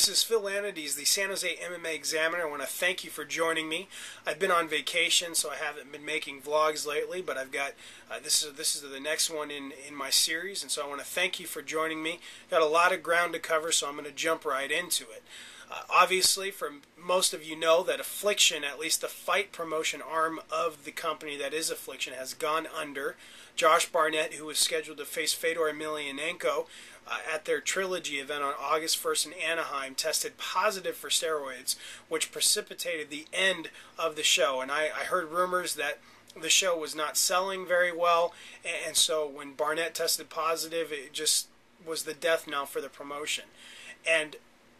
This is Phil Anides, the San Jose MMA Examiner. I want to thank you for joining me. I've been on vacation, so I haven't been making vlogs lately, but I've got this is the next one in my series, and so I want to thank you for joining me. Got a lot of ground to cover, so I'm going to jump right into it. Obviously, for most of you know that Affliction, at least the fight promotion arm of the company that is Affliction, has gone under. Josh Barnett, who was scheduled to face Fedor Emelianenko at their trilogy event on August 1st in Anaheim, tested positive for steroids, which precipitated the end of the show. And I heard rumors that the show was not selling very well, and so when Barnett tested positive, it just was the death knell for the promotion. And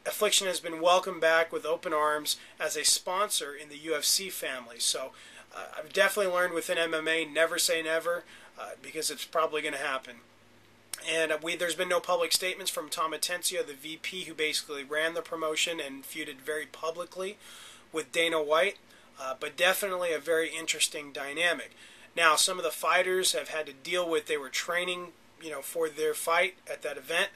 Affliction has been welcomed back with open arms as a sponsor in the UFC family. So I've definitely learned within MMA, never say never, because it's probably going to happen. And there's been no public statements from Tom Atencio, the VP, who basically ran the promotion and feuded very publicly with Dana White, but definitely a very interesting dynamic. Now, some of the fighters have had to deal with, they were training, for their fight at that event,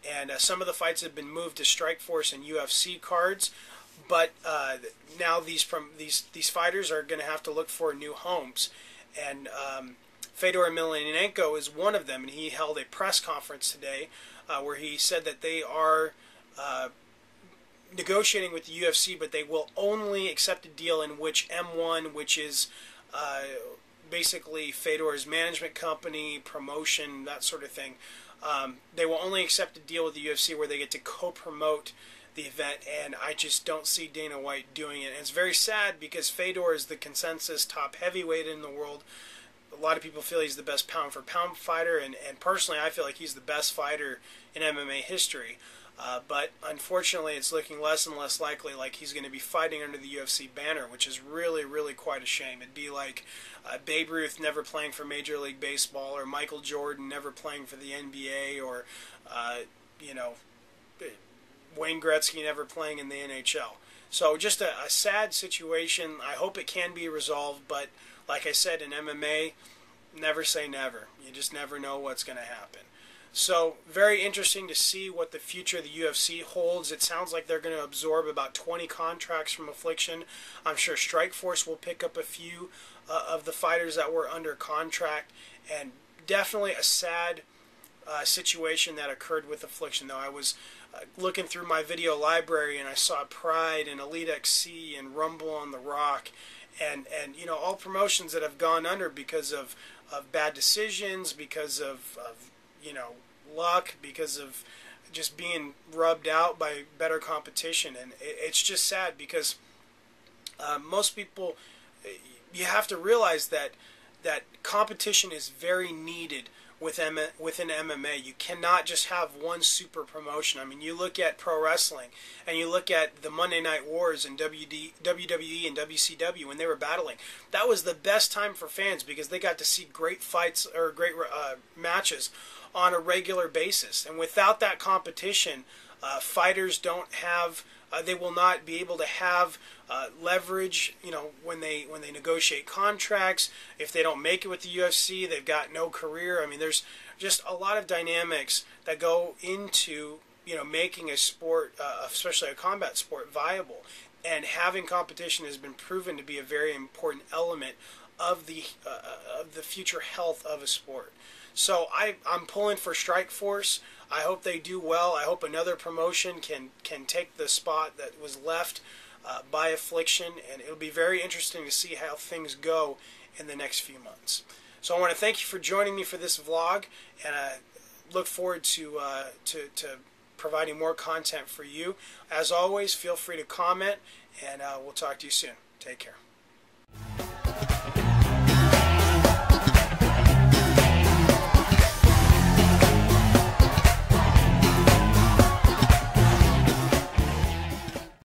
and some of the fights have been moved to Strikeforce and UFC cards, but now these fighters are going to have to look for new homes. And Fedor Emelianenko is one of them, and he held a press conference today where he said that they are negotiating with the UFC, but they will only accept a deal in which M1, which is basically Fedor's management company, promotion, that sort of thing, they will only accept a deal with the UFC where they get to co-promote the event, and I just don't see Dana White doing it. And it's very sad because Fedor is the consensus top heavyweight in the world. A lot of people feel he's the best pound-for-pound fighter, and personally I feel like he's the best fighter in MMA history. But unfortunately it's looking less and less likely like he's going to be fighting under the UFC banner, which is really, really quite a shame. It'd be like Babe Ruth never playing for Major League Baseball, or Michael Jordan never playing for the NBA, or Wayne Gretzky never playing in the NHL. So just a sad situation. I hope it can be resolved, but like I said, in MMA, never say never. You just never know what's going to happen. So very interesting to see what the future of the UFC holds. It sounds like they're going to absorb about 20 contracts from Affliction. I'm sure Strikeforce will pick up a few of the fighters that were under contract, and definitely a sad situation that occurred with Affliction. Though I was looking through my video library and I saw Pride and Elite XC and Rumble on the Rock, and all promotions that have gone under because of bad decisions, because of luck, because of just being rubbed out by better competition. And it's just sad because most people, you have to realize that competition is very needed within MMA. You cannot just have one super promotion. I mean, you look at pro wrestling, and you look at the Monday Night Wars in WWE and WCW when they were battling. That was the best time for fans because they got to see great fights or great matches on a regular basis. And without that competition, fighters don't have, they will not be able to have leverage, when they negotiate contracts. If they don't make it with the UFC, they've got no career. I mean, there's just a lot of dynamics that go into, making a sport, especially a combat sport, viable. And having competition has been proven to be a very important element of the future health of a sport. So I'm pulling for Strikeforce. I hope they do well. I hope another promotion can take the spot that was left by Affliction, and it'll be very interesting to see how things go in the next few months. So I want to thank you for joining me for this vlog, and I look forward to providing more content for you. As always, feel free to comment, and we'll talk to you soon. Take care.